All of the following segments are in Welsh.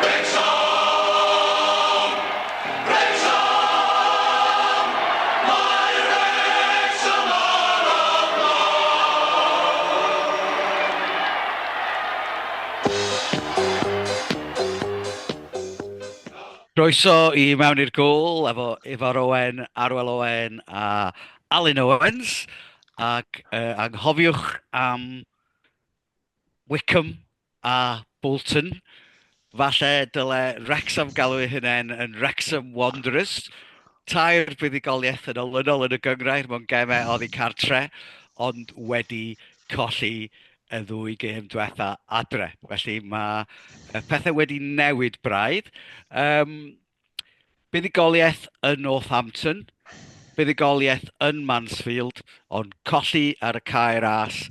Wrecsam! Wrecsam! Mae Wrecsam ar y Croeso i mewn i'r gôl efo'r Owen, Arwel Owen a Alun Owens ac anghofiwch am Wycombe a Bolton. Falle dyle Wrecsam galw eu hunain yn Wrecsam Wanderers. Tair buddugoliaeth yn olynol yn y gyngrair mewn gemau oddi cartre, ond wedi colli y ddwy gêm diwetha adre. Felly mae pethau wedi newid braidd. Buddugoliaeth yn Northampton, buddugoliaeth yn Mansfield, ond colli ar y cae ras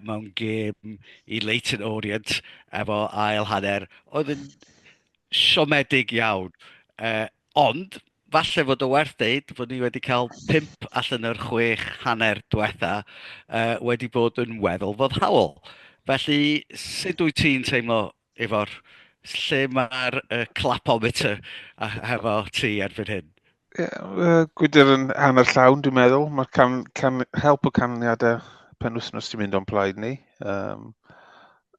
mewn gêm i Leyton Orient efo ail hanner oedd yn siomedig iawn. Ond falle fod o werth deud fod ni wedi cael 5 allan yr 6 hanner diwetha wedi bod yn weddol foddhaol. Felly, sut wyt ti'n teimlo efo'r lle mae'r clapometer efo ti erbyn hyn? Gwydr yn hanner llawn, dwi'n meddwl. Mae help o canlyniadau penwythnos ti'n mynd o'n plaid ni.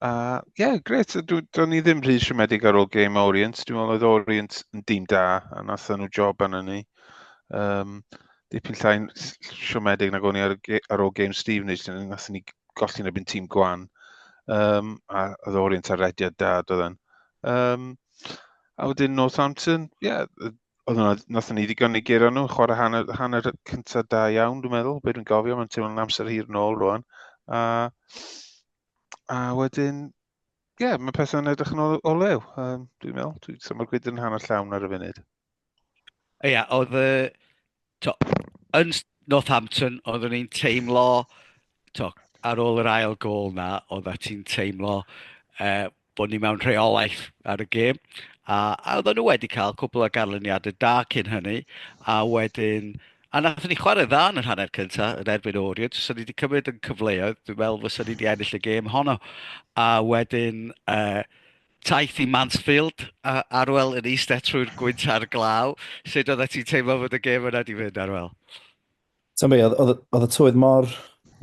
Gret. Do'n ni ddim rhy siomedig ar ôl game Orient. Dwi'n meddwl oedd Orient yn dîm da, a nath nhw job arno ni. Dipyn llai siomedig nag o'n i ar ôl game Stevenage. Nath ni golli yn ebyn tîm gwan. A oedd Orient ar rediad da, doedden. A wedyn Northampton, nath ni ddigon i giro nhw, chwarae hanner cyntaf da iawn, dwi'n meddwl, beth dwi'n gofio, mae'n teimlo'n amser hir nôl rwan. A wedyn, mae pethau'n edrych yn o lew, dwi'n meddwl. Mae'r gwyd yn hanner llawn ar y funud. Oedd yn Northampton, oeddwn ni'n teimlo, ar ôl yr ail gôl na, oedda ti'n teimlo bod ni mewn rheolaeth ar y gêm. A oedden nhw wedi cael cwbl o ganlyniadau da cyn hynny, a nathon ni chwarae dda yn yr hanner cyntaf yn erbyn Orient, so ni wedi cymryd yn cyfleoedd, dwi'n meddwl fysa ni wedi ennill y gêm honno. A wedyn taith i Mansfield, Arwel yn eistedd trwy'r gwynt ar glaw. Sut oeddet ti'n teimlo fod y gêm yna wedi fynd, Arwel? Oedd y tywydd mor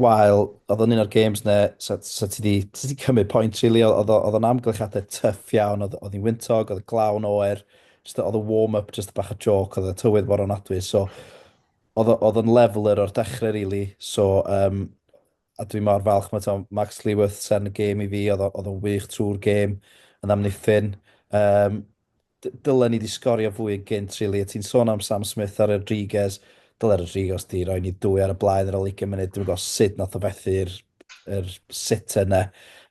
wael, oedd o'n un o'r games ne, so ti di cymryd pwynt, really, oedd o'n amgylchiadau tyff iawn, oedd hi'n wyntog, oedd y glawn oer, oedd y warm-up, just bach o joc, oedd y tywydd mor onadwy, so oedd yn leveler o'r dechrau, really, so, a dwi'n mor falch, Max Lewis sen y game i fi, oedd o'n wych trwy'r game, yn amddiffyn. Dylen ni di sgorio fwy gynt, really, a ti'n sôn am Sam Smith a Rodriguez, dyle'r Rodriguez di roi ni 2 ar y blaen ar y 20 munud, dwi'n gwybod sut nath o fethu'r sit yna,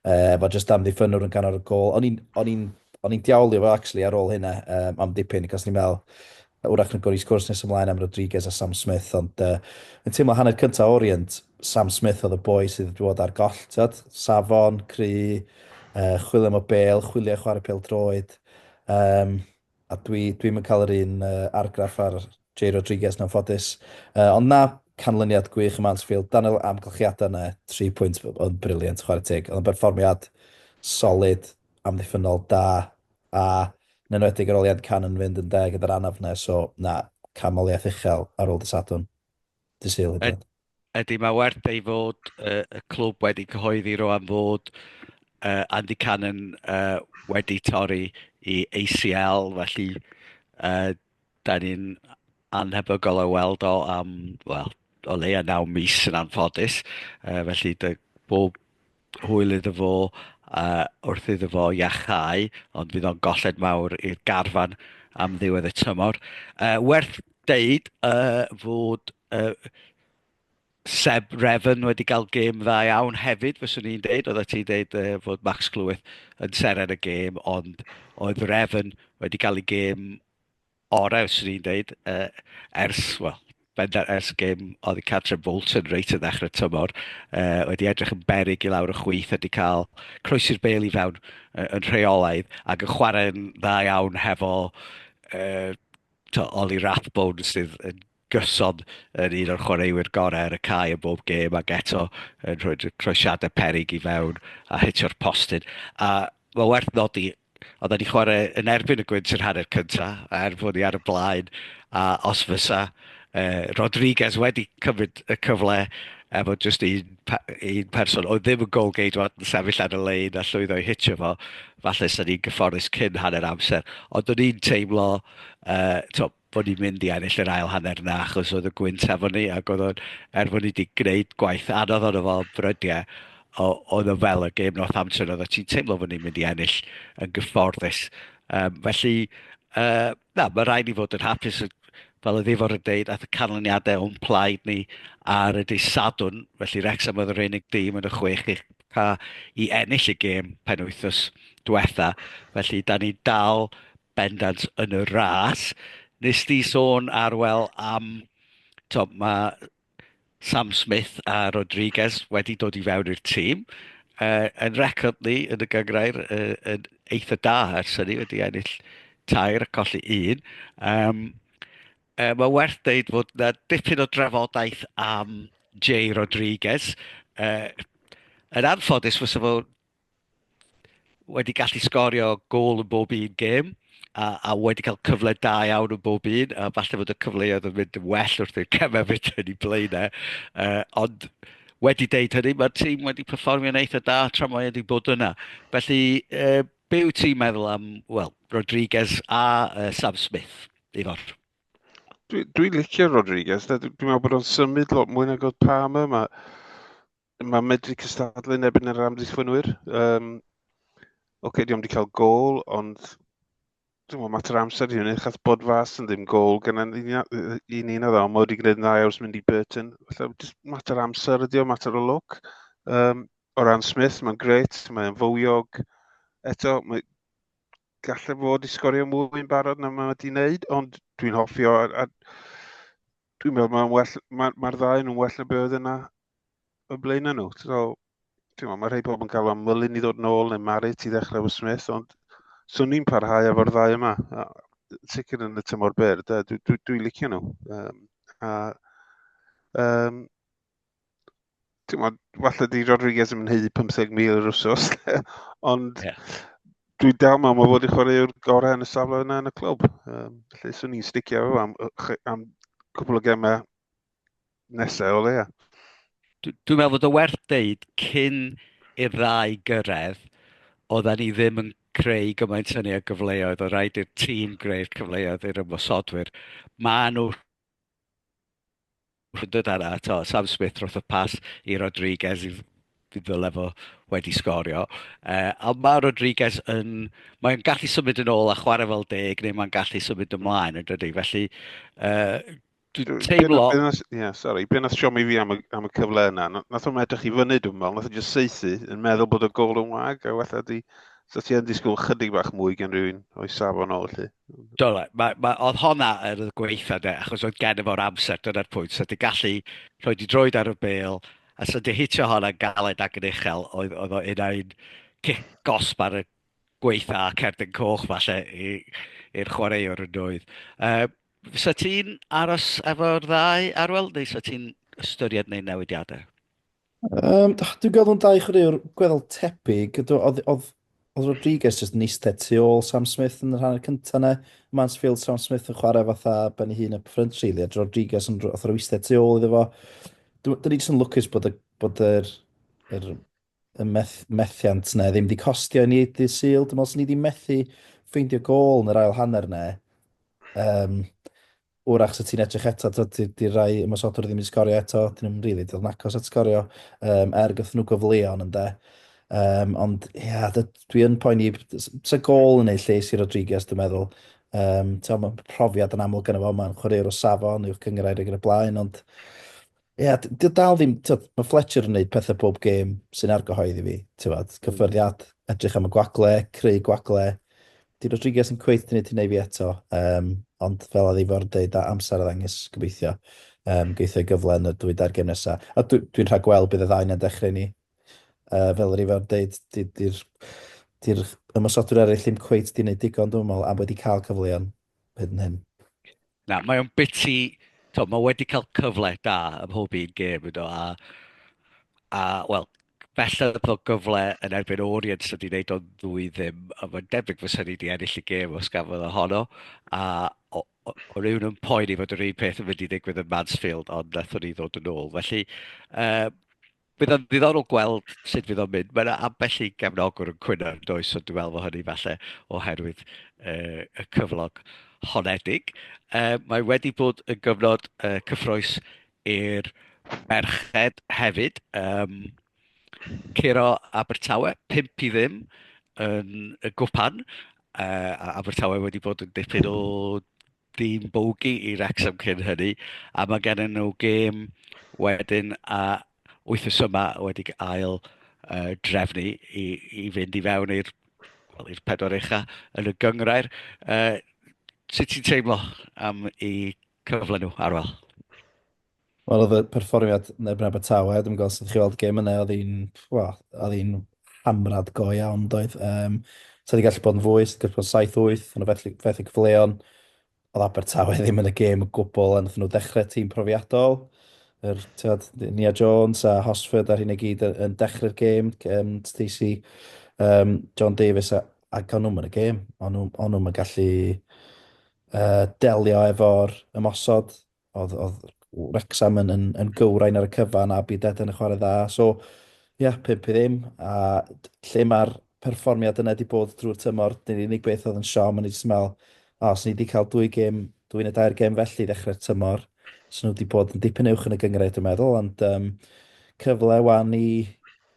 efo just amddiffynwr yn ganol y gôl. O'n i'n diawlio fo, actually, ar ôl hynna, am dipyn, cos ni'n meddwl, wrach yn gwrdd i sgwrs nes ymlaen am Rodriguez a Sam Smith, ond yn teimlo hanner cyntaf Orient, Sam Smith oedd y boi sydd wedi bod ar goll, safon, cry, chwilio am y bel, chwilio chwarae peldroed, a dwi'n mynd cael yr un argraff ar J. Rodriguez na'n ffodus. Ond na canlyniad gwych y Mansfield, dan y amgylchiadau yna, 3 pwynt o'n briliant, chwarae teg. Ond yn berfformiad solid, amddiffynol da, a yn enwedig ar ôl Ian Cannon fynd yn deg gyda'r anaf yna, so na, camoliaeth uchel ar ôl dy Sadwrn. Dysil. Ydy, mae werth ei fod y clwb wedi cyhoeddi rwan fod Andy Cannon wedi torri i ACL, felly da ni'n anhebygol o weld o am, o leia 9 mis yn anffodus. Felly bob hwyl iddo fo wrth iddo fo iachau, ond fydd o'n golled mawr i'r garfan am ddiwedd y tymor. Werth deud fod Seb Refn wedi cael gêm dda iawn hefyd, fyswn i'n deud. Oeddet ti'n deud fod Max Clwyd yn seren y gêm, ond oedd Refn wedi cael ei gêm orau, fyswn i'n deud, ers gêm oedd i Cadre Bolton reit yn ddechrau tymor, wedi edrych yn berig i lawr y chwith, wedi cael croesi'r bel i fewn yn rheolaidd, ac yn chwarae'n dda iawn hefo Oli Rathbone sydd yn gyson yn un o'r chwaraewyr gorau ar y cae yn bob gêm, ac eto yn rhoi croesiadau perig i fewn a hitio'r postyn. A mae werth nodi oedd ni chwarae yn erbyn y gwynt yr hanner cynta, er bod ni ar y blaen, a os fysa Rodriguez wedi cymryd y cyfle efo just un person, oedd ddim yn goal-geidwad yn sefyll ar y lein a llwyddo i hitio fo, falle sy'n ni'n gyfforddus cyn hanner amser. Ond o'n i'n teimlo bod ni'n mynd i ennill yr ail hanner na, achos oedd y gwynt efo ni, ac oedd o'n, bod ni wedi gwneud gwaith anodd o'n efo brydiau, oedd o fel y gêm Northampton, oedd ti'n teimlo fod ni'n mynd i ennill yn gyfforddus. Felly, na, mae rhaid ni fod yn hapus, fel y ddifor yn deud, ath y canlyniadau o'n plaid ni ar y dydd Sadwrn, felly Wrecsam oedd yr unig dîm yn y chwech i ennill y gêm penwythnos diwetha, felly da ni dal bendant yn y ras. Nes di sôn Arwel am, mae Sam Smith a Rodriguez wedi dod i fewn i'r tîm. Yn record ni yn y gyngrair yn eitha da ers hynny, wedi ennill 2 a colli 1. Mae werth dweud fod na dipyn o drafodaeth am Jay Rodriguez. Yn anffodus fysa fo wedi gallu sgorio gôl yn bob un gêm, a wedi cael cyfle da iawn yn bob un, a falle fod y cyfleoedd yn mynd yn well wrth i'r cemau fynd yn ei blaenau. Ond wedi deud hynny, mae'r tîm wedi perfformio'n eitha da tra mae wedi bod yna. Felly, be wyt ti'n meddwl am, Rodriguez a Sam Smith, Ifor? Dwi'n licio Rodriguez. Dwi'n meddwl bod o'n symud lot mwy nag oedd Palmer. Mae medru cystadlu yn ebyn yr amddiffynwyr. Di o'm wedi cael gôl, ond dwi'n meddwl mater amser i hynny, chath bod fas yn ddim gôl gan un o dda, ond mae wedi gwneud yn dda iawn mynd i Burton. Felly, mater amser ydi o, mater o look. O ran Smith, mae'n gret, mae'n fywiog. Eto, mae gallai fod i sgorio mwy yn barod na mae wedi wneud, ond dwi'n hoffi o. Dwi'n meddwl mae'r ddau yn well na be oedd yna o blaen nhw. Mae rhai pobl yn cael am Mullin i ddod nôl neu Marit i ddechrau efo Smith, ond so ni'n parhau efo'r ddau yma. Sicr yn y tymor byr, dwi'n licio nhw. Falle di Rodriguez yn mynd 15,000 yr wsos, ond dwi'n dal ma fod i chwarae'r gorau yn y safle yna yn y clwb. Felly, so ni'n sticio efo am cwbl o gemau nesaf o leia. Dwi'n meddwl bod o werth deud cyn i'r ddau gyrraedd, oedden ni ddim yn creu gymaint hynny o gyfleoedd, o rhaid i'r tîm greu'r cyfleoedd i'r ymosodwyr. Mae nhw yna, Sam Smith roedd y pas i Rodriguez i ddyle fo wedi sgorio. A mae Rodriguez mae'n gallu symud yn ôl a chwarae fel 10, neu mae'n gallu symud ymlaen yn dydy. Felly, dwi'n teimlo... Be nath siomi fi am y cyfle yna, nath o'n edrych i fyny dwi'n meddwl, nath o'n just seithi yn meddwl bod y gôl yn wag, a wella di, so ti yn disgwyl chydig bach mwy gen rhywun o'i safon ôl lle. Oedd honna yn y gweitha, achos oedd gen efo'r amser, dyna'r pwynt, so di gallu rhoi di droed ar y bêl, a so di hitio honna galed ac yn uchel, oedd o un cic gosb ar y gweitha a cerdyn coch falle i'r chwaraewr yn dwydd. Sa ti'n aros efo'r ddau Arwel, neu sa ti'n ystyried neu newidiadau? Dwi'n gweld nhw'n dau chwaraewr gweddol tebyg. Oedd Rodriguez jyst yn eistedd tu ôl Sam Smith yn yr hanner cyntaf yna. Mansfield, Sam Smith yn chwarae fatha ben ei hun y ffrant rili, a Rodriguez yn eistedd tu ôl iddo fo. Dyn ni jyst yn lwcus bod y methiant yna ddim wedi costio ni dydd Sul. Dwi'n meddwl sy'n ni wedi methu ffeindio gôl yn yr ail hanner yna. Wrach sa ti'n edrych eto, di rai ymosodwr ddim wedi sgorio eto, dyn nhw'n rili dod nacos at sgorio, gath nhw gyfleon ynde. Ond dwi yn poeni, sa gôl yn ei lles i Rodriguez, dwi'n meddwl. Mae'n profiad yn aml gyda fo, mae'n chwaraewr o safon, i'w cyngrair ag yn y blaen, ond di dal ddim, mae Fletcher yn gwneud pethau bob gêm sy'n argyhoeddi fi, cyffyrddiad, edrych am y gwagle, creu gwagle. Di Rodriguez yn cweith dyn ni fi eto, ond fel a ddifor dweud amser a ddangos gobeithio, geithio gyfle yn y 2-3 gêm nesaf. A dwi'n rhaid gweld bydd y ddau na'n dechrau ni, fel yr ifar dweud, di'r ymosodwyr eraill ddim cweith di wneud digon dwi'n meddwl, a wedi cael cyfleon hyd yn hyn. Na, mae o'n biti, mae wedi cael cyfle da ym mhob un gêm, a belled o gyfle yn erbyn Orient sydd wedi gwneud o'n ddwy ddim, a mae'n debyg fysa ni wedi ennill y gêm os gafodd ohono, a o rywun yn poeni fod yr un peth yn mynd i ddigwydd yn Mansfield, ond nathon ni ddod yn ôl. Felly, bydd o'n ddiddorol gweld sut fydd o'n mynd. Mae'n ambell i gefnogwr yn cwyno yn does, ond dwi'n meddwl fod hynny falle oherwydd y cyflog honedig. Mae wedi bod yn gyfnod cyffroes i'r merched hefyd. Curo Abertawe, 5-0 yn y gwpan. Abertawe wedi bod yn dipyn o dîm bogey i Wrecsam cyn hynny, a mae gen nhw gêm wedyn a wythnos yma wedi ail drefnu i fynd i fewn i'r pedwar ucha yn y gyngrair. Sut ti'n teimlo am i cyfle nhw Arwel? Wel, oedd y perfformiad yn erbyn Abertawe, dwi'n gweld sydd chi weld gêm yna, oedd hi'n hamrad go iawn, doedd. So wedi gallu bod yn fwy, sydd wedi bod 7-8, ond o fethu cyfleon. Oedd Abertawe ddim yn y gêm o gwbl, a nath nhw dechrau tîm profiadol. Nia Jones a Hosford ar hyn i gyd yn dechrau'r gêm, Stacey, John Davies a gael nhw'n y gêm. Ond nhw'n gallu delio efo'r ymosod. Oedd Wrecsam yn gywrain ar y cyfan a byd yn y chwarae dda. So, ie, 5-0. A lle mae'r perfformiad yna wedi bod drwy'r tymor, dyn ni'n unig beth oedd yn siom, a ni jyst yn meddwl, os ni wedi cael dwy neu dair gêm felly ddechrau'r tymor, so nhw wedi bod yn dipyn uwch yn y gyngraid, dwi'n meddwl, ond cyfle wan i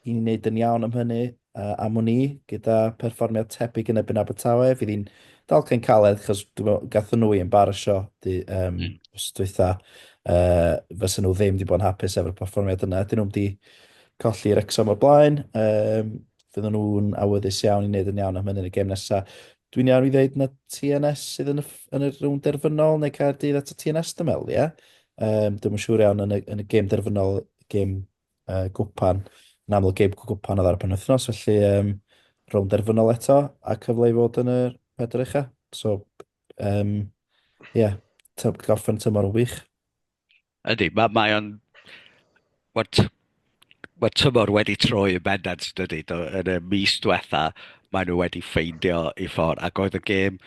ni wneud yn iawn am hynny am hwn i, gyda perfformiad tebyg yn ebyn Abertawe. Fydd hi'n dalcyn caled, chos gatho nhw i embarasio os dweitha, fysa nhw ddim wedi bod yn hapus efo'r perfformiad yna. Dyn nhw wedi colli Wrecsam o'r blaen, fydden nhw'n awyddus iawn i wneud yn iawn am hynny yn y gêm nesaf. Dwi'n iawn i ddweud na TNS sydd yn y rhwng derfynol, neu Caerdydd at y TNS dymel, ie? Dwi'n siŵr iawn yn y gêm derfynol, gêm gwpan, yn amlwg gêm gwpan oedd ar y penwythnos, felly rhwng derfynol eto, a cyfle i fod yn y pedwar ucha. So, ie, goffen tymor o wych. Ydy, mae o'n... Mae tymor wedi troi y bendant, dydy. Yn y mis diwetha, maen nhw wedi ffeindio i ffordd. Ac oedd y gêm,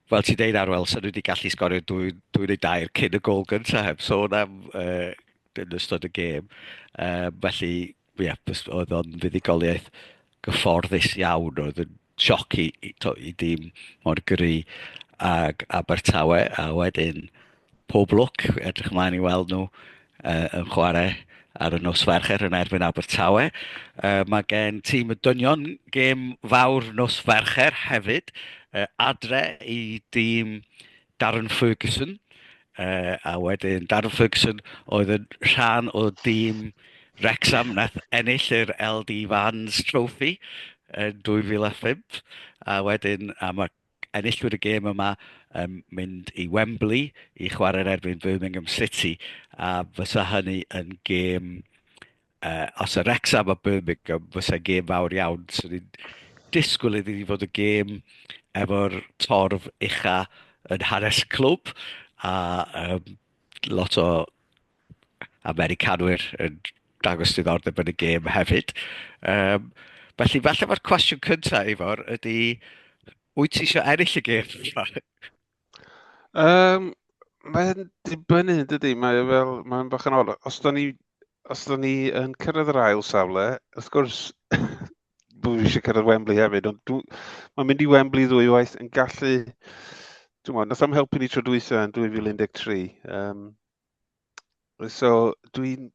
fel ti'n deud Arwel, so nhw wedi gallu sgorio dwy neu dair cyn y gol gyntaf heb sôn am yn ystod y gêm. Felly, ie, oedd o'n fuddigoliaeth gyfforddus iawn. Oedd yn sioc i dîm mor gry ag Abertawe, a wedyn pob lwc, edrych ymlaen i weld nhw yn chwarae ar y nos Fercher yn erbyn Abertawe. Mae gen tîm y dynion gêm fawr nos Fercher hefyd, adre i dîm Darren Ferguson, a wedyn Darren Ferguson oedd yn rhan o dîm Wrecsam nath ennill yr LD Vans Trophy yn 2005, a wedyn mae enillwyr y gêm yma mynd i Wembley i chwarae erbyn Birmingham City, a fysa hynny yn gêm, os y Wrecsam a Birmingham, fysa gêm fawr iawn. So ni'n disgwyl iddi fod y gêm efo'r torf ucha yn hanes clwb, a lot o Americanwyr yn dangos diddordeb yn y gêm hefyd. Felly, falle mae'r cwestiwn cyntaf efo'r ydy, wyt ti eisiau ennill y gêm? Mae'n dibynnu, dydy. Mae'n bach yn ôl. Os da ni yn cyrraedd yr ail safle, wrth gwrs, bod fi eisiau cyrraedd Wembley hefyd, ond mae'n mynd i Wembley ddwywaith yn gallu... Dwi'n meddwl, nath am helpu ni tro dwytha yn 2013. So, dwi'n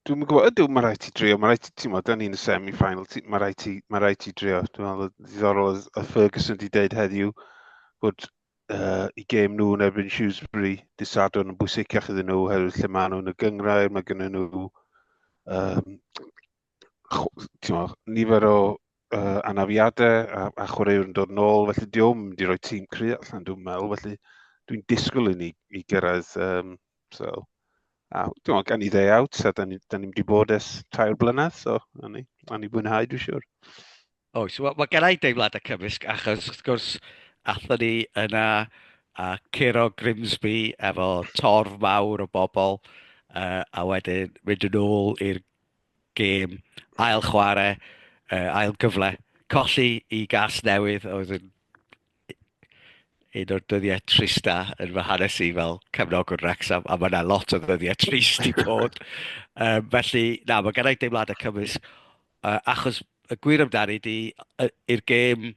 gwybod, mae rhaid ti drio, mae rhaid ti, ti'n meddwl, da ni'n y semi-final, mae rhaid ti drio. Dwi'n meddwl, ddiddorol y Ferguson wedi deud heddiw, bod i gêm nhw yn erbyn Shrewsbury, Disadwn yn bwysicach iddyn nhw, oherwydd lle maen nhw yn y gyngrair, mae gennyn nhw nifer o anafiadau a chwaraewr yn dod nôl, felly diolch yn mynd i roi tîm cry allan, dwi'n meddwl, felly dwi'n disgwyl i ni i gyrraedd. Dwi'n meddwl, gan i ddau out, a da ni'n mynd i bod ers 3 blynedd, so an i bwynhau, dwi'n siŵr. Oes, mae gennau deimlad y cymysg, achos wrth gwrs athon ni yna a Curo Grimsby efo torf mawr o bobl, a wedyn mynd yn ôl i'r gêm, ail chwarae, ail gyfle, colli i gas newydd, oedd yn un o'r dyddiau trista yn fy hanes i fel cefnogwr Wrecsam, a mae yna lot o ddyddiau trist i bod. Felly, na, mae gennau deimladau cymysg, achos y gwir amdani di, i'r gêm,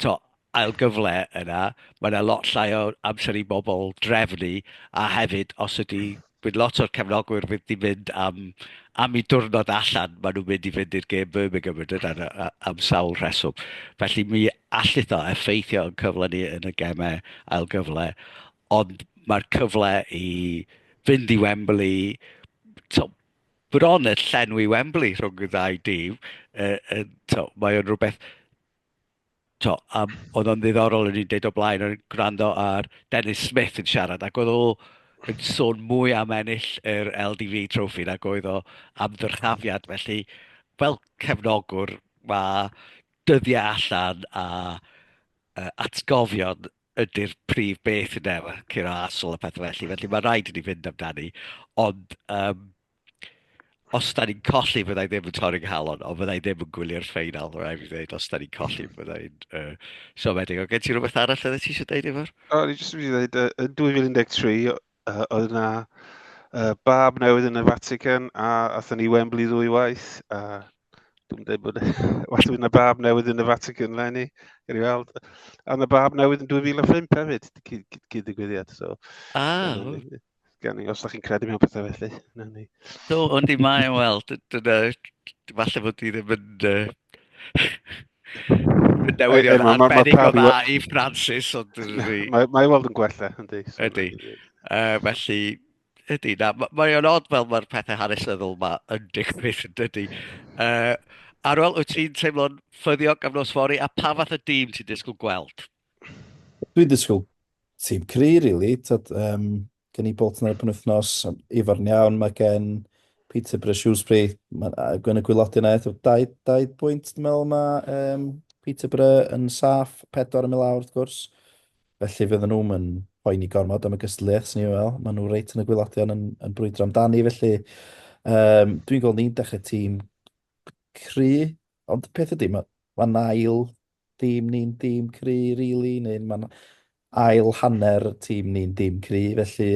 to, ail gyfle yna, mae yna lot llai o amser i bobl drefnu, a hefyd, os ydy, bydd lot o'r cefnogwyr fydd di mynd am i diwrnod allan, maen nhw'n mynd i fynd i'r gêm Birmingham yn dydyn, am sawl rheswm. Felly mi allith o effeithio yn cyfle ni yn y gemau ail gyfle, ond mae'r cyfle i fynd i Wembley, to, bron y llenwi Wembley rhwng y ddau dîm, mae o'n rhywbeth. Oedd o'n ddiddorol yn i'n deud o blaen yn gwrando ar Dennis Smith yn siarad, ac oedd o yn sôn mwy am ennill yr LDV trophy nag oedd o am ddyrchafiad. Felly, fel cefnogwr, mae dyddiau allan a atgofion ydy'r prif beth yn ewa, cyn o asol a pethau felly. Felly mae rhaid i ni fynd amdani. Ond os da ni'n colli, byddai ddim yn torri'n halon, ond byddai ddim yn gwylio'r ffeinal, rhaid fi ddweud, os da ni'n colli, byddai'n siomedig. O, gen ti rhywbeth arall oedd ti eisiau dweud efo'r? O, ni jyst wedi dweud, yn 2013, oedd yna bab newydd yn y Vatican, a athyn ni Wembley 2 waith, a dwi'n dweud bod well yna bab newydd yn y Vatican lenni, gen i weld. A yna bab newydd yn 2005 hefyd, cyd-digwyddiad. So, gan i, os da chi'n credu mewn pethau felly. Do, ond i mae yn weld, falle bod ti ddim yn newyddion arbennig o dda i Francis, ond Mae weld yn gwella, yndi. Ydy. Felly, ydy, na, mae'n odd fel mae'r pethau hanesyddol yma yn digwydd, ydy. Arwel, wyt ti'n teimlo'n ffyddiog am nos fori, a pa fath o dîm ti'n disgwyl gweld? Dwi'n disgwyl tîm cry, really. Gen i Bolton ar y penwythnos, ifarn iawn, mae gen Peterborough Shrewsbury, gwen y gwylodi yna, 2 bwynt, dwi'n meddwl, mae Peterborough yn saff, 4 yn y lawr, wrth gwrs. Felly fydden nhw'n yn poeni gormod am y gystadleuaeth, sy'n ni weld. Maen nhw reit yn y gwylodion yn brwydro amdani, felly dwi'n gweld ni'n dechrau tîm cry, ond peth ydy, mae'n ail tîm ni'n tîm cry, really, neu mae'n ail hanner tîm ni'n tîm cry, felly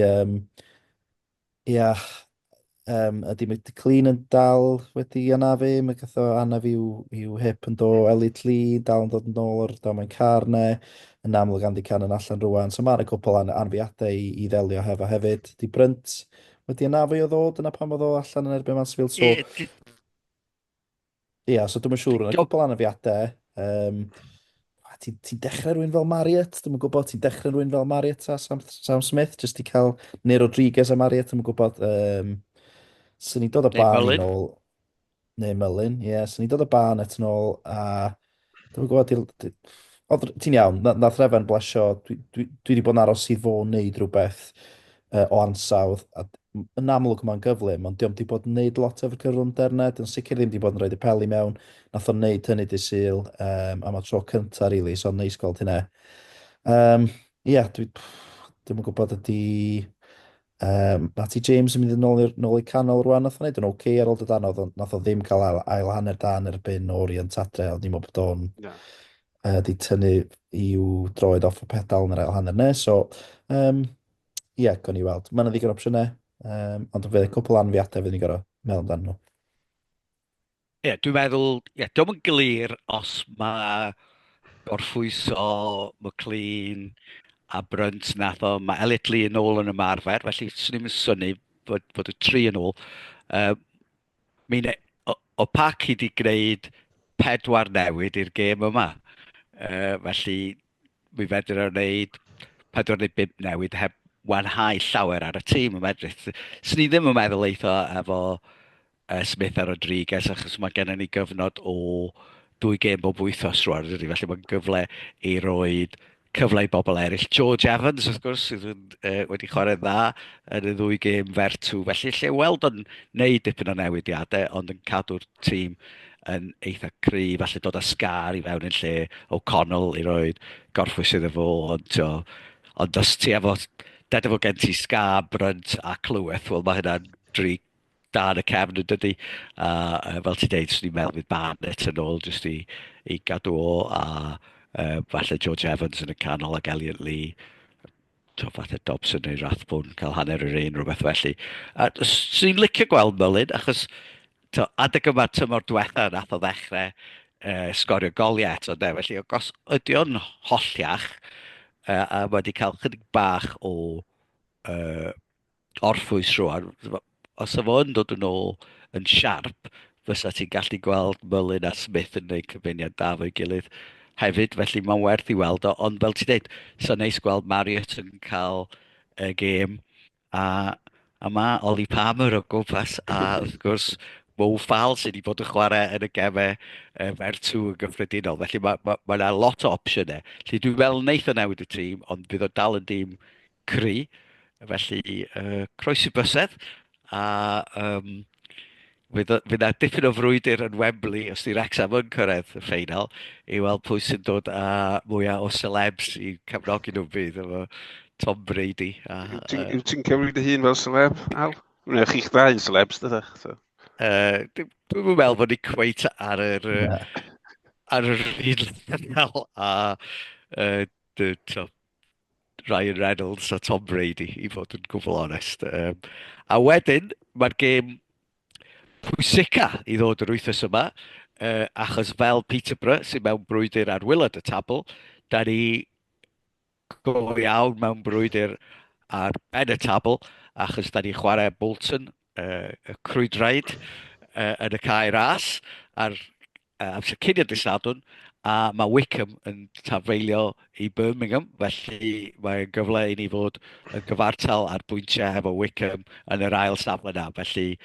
ydy mae Clean yn dal wedi anafu, mae gath o anaf i'w hip yn do, Elliot Lee dal yn dod yn ôl o'r damwain car ne, yn amlwg Andy Cannon allan rwan, so mae'na cwpl anfiadau i ddelio hefo hefyd. Di Brynt wedi anafu o ddod yna pan oedd o allan yn erbyn Mansfield, so so dwi'n siŵr yna cwpl anafiadau. Ti'n dechrau rhywun fel Marriott? Dwi'n gwybod, ti'n dechrau rhywun fel Marriott a Sam Smith, jyst i cael neu Rodriguez a Marriott, dwi'n gwybod. Sy'n ni dod o ban yn ôl. Neu Mullin, sy'n ni dod o ban et yn ôl, a dwi'n gwybod, ti'n iawn, nath Refan blesio, dwi wedi bod yn aros i fo wneud rhywbeth o ansawdd, a yn amlwg mae'n gyflym, ond diolch wedi bod yn neud lot efo'r cyflymdernet, yn sicr ddim wedi bod yn rhoi y peli mewn, nath o'n neud hynny dy Sul, a mae tro cynta, really, so neis gweld hynna. Dwi'n gwybod ydy Matty James yn mynd nôl i canol rwan, nath o'n neud yn oce ar ôl dy danodd, nath o ddim cael ail hanner dan erbyn Orient Adre, ond ni'n meddwl bod o'n di tynnu i'w droed off y pedal yn yr ail hanner ne, so gawn ni weld. Mae'n ddigon opsiynau, ond fe cwpl anfiadau fydd ni'n gorau meddwl amdano nhw. Dwi'n meddwl, dwi'n yn glir os mae gorffwyso McLean a Brunt nath o, mae Elliot Lee yn ôl yn ymarfer, felly swn i'n synnu bod y 3 yn ôl. O Pac i di gwneud 4 newid i'r gêm yma. Felly, mi fedr o'n wneud 4 neu 5 newid heb wanhau llawer ar y tîm yn medrith. Swn i ddim yn meddwl eitho efo Smith a Rodriguez, achos mae gennym ni gyfnod o 2 gêm bob wythnos rwan, felly mae'n gyfle i roi cyfle i bobl eraill. George Evans, wrth gwrs, sydd wedi chwarae dda yn y 2 gêm fertw, felly lle weld o'n neud dipyn o newidiadau, ond yn cadw'r tîm yn eitha cry, falle dod â Scar i fewn yn lle O'Connell i roi gorffwys iddo fo, ond os ti efo, dedo fo gen ti Scar, Brunt a Clyweth, wel mae hynna'n 3 dan y cefn yn dydi. Fel ti'n deud, swn i'n meddwl fydd Barnett yn ôl jyst i gadw o, a falle George Evans yn y canol ac Elliot Lee, falle Dobson neu Rathbone cael hanner yr un, rhywbeth felly. A swn i'n licio gweld Mullin, achos adeg yma tymor diwetha nath o ddechrau sgorio goliau eto, de, felly os ydy o'n holliach, a wedi cael chydig bach o uh, orffwys rwan, os o fo yn dod yn ôl yn siarp, fysa ti'n gallu gweld Mullin a Smith yn gwneud cyfuniad da fo'i gilydd hefyd, felly mae'n werth i weld o, ond fel ti'n dweud, so neis gweld Marriott yn cael y gêm, a, a mae Oli Palmer o gwmpas, a wrth gwrs Mo Fall sydd wedi bod yn chwarae yn y gemau Fertw yn gyffredinol, felly mae yna lot o opsiynau. Felly dwi'n meddwl wneith o newid y tîm, ond bydd o dal yn dîm cry, felly croesi bysedd, a fydd yna dipyn o frwydr yn Wembley os di Wrecsam yn cyrraedd y ffeinal, i weld pwy sy'n dod â mwyaf o celebs i cefnogi nhw'n bydd efo Tom Brady. Yw ti'n cymryd dy hun fel celeb, Al? Neu chi'ch ddau yn celebs, dydych? Dwi'n meddwl bod ni cweit ar yr un lefel a RyanReynolds a Tom Brady, i fod yn gwbl onest. A wedyn, mae'r gêm pwysica i ddod yr wythnos yma, achos fel Peterborough sy'n mewn brwydr ar wylad y tabl, da ni go iawn mewn brwydr ar ben y tabl, achos da ni chwarae Bolton, y crwydraid, yn y cae ras ar amser cyn i'r dydd Sadwrn, a mae Wycombe yn tafeilio i Birmingham, felly mae'n gyfle i ni fod yn gyfartal ar bwyntiau efo Wycombe yn yr ail safle yna. Felly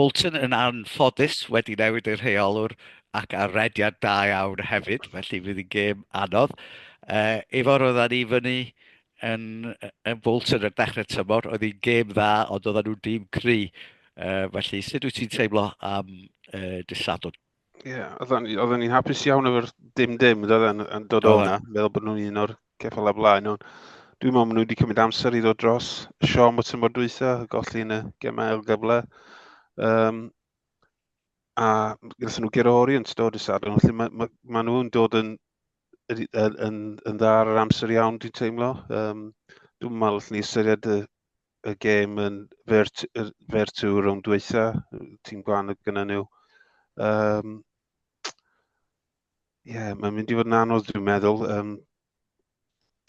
Bolton yn anffodus wedi newid yr rheolwr ac arrediad da iawn hefyd, felly fydd hi'n gêm anodd. Efo roeddan ni fyny yn Bolton ar dechrau tymor, oedd hi'n gêm dda, ond oedden nhw'n dîm cry. Felly, sut wyt ti'n teimlo am dydd Sadwrn? Ie, oedden ni'n hapus iawn efo'r dim, yn dod o hwnna, meddwl bod nhw'n un o'r ceffyl a blaen. Dwi'n meddwl maen nhw wedi cymryd amser i ddod dros y Siom o tymor dwytha, golli yn y gemau ail gyfle. A gyda nhw gyda Orient dod y Sadwrn, felly maen nhw'n dod yn dda ar yr amser iawn, dwi'n teimlo. Dwi'n meddwl allwn ni ystyried y gêm yn Fertw rhwng dwytha, tîm gwan gyda nhw. Mae'n mynd i fod yn anodd, dwi'n meddwl.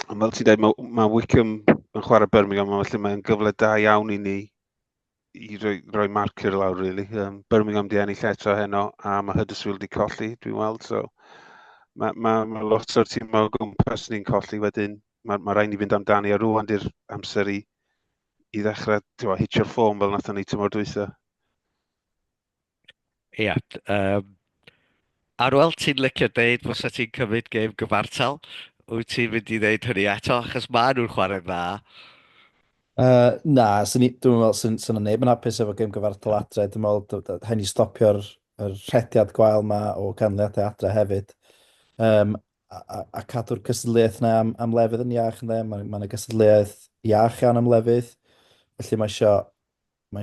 Ond fel ti'n dweud, mae Wycombe yn chwarae Birmingham, felly mae'n gyfle da iawn i ni i roi marker lawr, really. Birmingham di ennill eto heno, a mae Huddersfield di colli, dwi'n weld. So, mae lot o'r tîm o gwmpas ni'n colli wedyn. Mae rhaid ni fynd amdani a rwan di'r amser i ddechrau hitio'r ffôn fel nath ni tymor dwytha. Ie. Arwel, ti'n licio deud fysa ti'n cymryd gêm gyfartal? Wyt ti'n mynd i ddeud hynny eto, achos mae nhw'n chwarae dda? Na, dwi'n meddwl sy'n neb yn hapus efo gêm gyfartal adre. Dwi'n meddwl hyn i stopio'r rhediad gwael yma o canlyniadau adre hefyd. A cadw'r cystadleuaeth yna am lefydd yn iach. Mae yna gystadleuaeth iach iawn am lefydd. Felly mae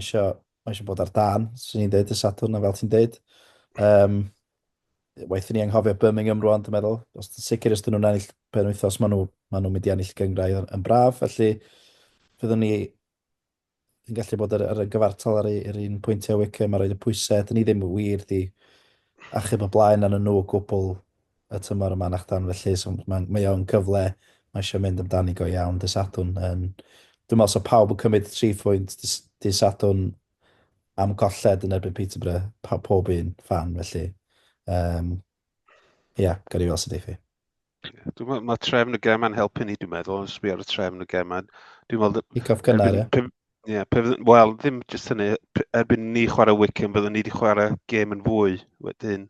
eisiau bod ar dan, sy'n ni'n dweud y Sadwrn, fel ti'n dweud. Waethon ni anghofio Birmingham rwan, dwi'n meddwl. Sicr os dyn nhw'n ennill penwythos, maen nhw'n mynd i ennill gyngrau yn braf. Felly, fyddwn ni yn gallu bod ar y gyfartal ar un pwyntiau Wycombe a roed y pwysau. Dyn ni ddim yn wir di achub o blaen yn nhw o gwbl y tymor yma nachdan. Felly, so mae o'n cyfle, mae eisiau mynd amdani go iawn dy Sadwrn. Dwi'n meddwl so pawb yn cymryd 3 pwynt dy Sadwrn am colled yn erbyn Peterborough, pob un fan, felly. Gael ei fel sydd eich fi. Dwi'n meddwl mae trefn y gema'n helpu ni, dwi'n meddwl, os bi ar y trefn y gema. Kick-off gynnar, ie? Wel, ddim jyst hynny. Erbyn ni chwarae Wycombe, byddwn ni wedi chwarae gêm yn fwy wedyn.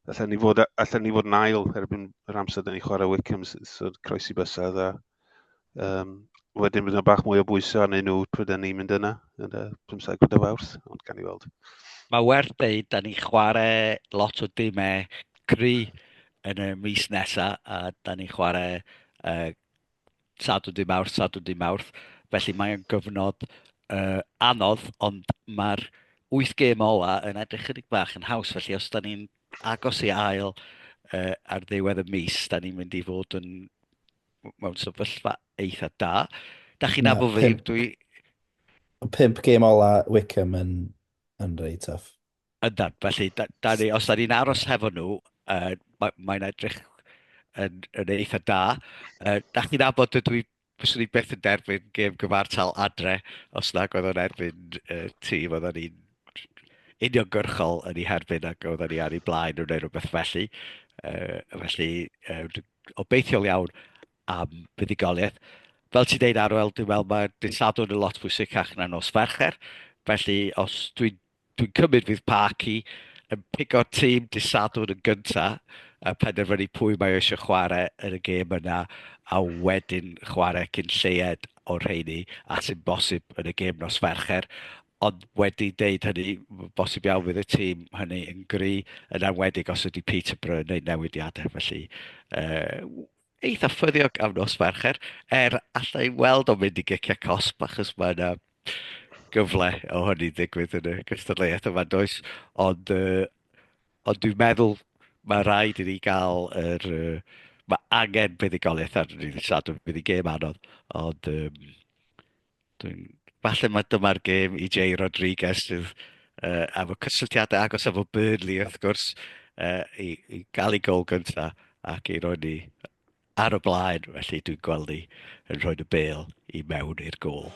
Allan ni fod yn ail erbyn yr amser da ni chwarae Wycombe, so croesi bysedd. Wedyn bydd yna bach mwy o bwysau arnyn nhw pryd ni'n mynd yna, yn y 15 Fawrth, ond gan i weld. Mae werth deud, da ni chwarae lot o dimau cry yn y mis nesaf, a da ni chwarae Sadwrn dy Mawrth. Felly mae'n gyfnod anodd, ond mae'r 8 gêm ola yn edrych chydig bach yn haws, felly os da ni'n agos i ail ar ddiwedd y mis, da ni'n mynd i fod yn mewn sefyllfa eitha da. Da chi'n Na, nabod fi, y 5 gêm ola Wickham yn rei tough. Yndan, felly, os da ni'n aros hefo nhw, mae'n edrych yn eitha da. Da chi'n nabod ydw i, fyswn i byth yn derbyn gêm gyfartal adre, os nag oedd o'n erbyn tîm, oedden ni'n uniongyrchol yn ei herbyn ac oedden ni ar ei blaen nhw'n neud rhywbeth felly. Felly, obeithiol iawn am buddigoliaeth. Fel ti'n deud Arwel, dwi'n meddwl mae'r dysadwn yn lot pwysicach na nos Fercher. Felly, os dwi'n cymryd fydd Parky yn pigo'r tîm dysadwn yn gynta, a penderfynu pwy mae eisiau chwarae yn y gêm yna, a wedyn chwarae cyn lleied o'r rheini, a sy'n bosib yn y gêm nos Fercher. Ond wedi deud hynny, bosib iawn fydd y tîm hynny yn gry, yn enwedig os ydy Peterborough yn neud newidiadau. Felly, eitha ffyddiog am nos Fercher, allai weld o'n mynd i gicio cosp, achos mae yna gyfle o hynny ddigwydd yn y gystadleuaeth yma, does. Ond dwi'n meddwl mae rhaid i ni gael mae angen buddigoliaeth ar ni ddisad, bydd i gêm anodd. Ond falle mae dyma'r gêm i Jay Rodriguez sydd efo cysylltiadau agos efo Burnley wrth gwrs i gael ei gol gynta ac i roi ni ar y blaen, felly dwi'n gweld ni yn rhoi y bêl i mewn i'r gôl.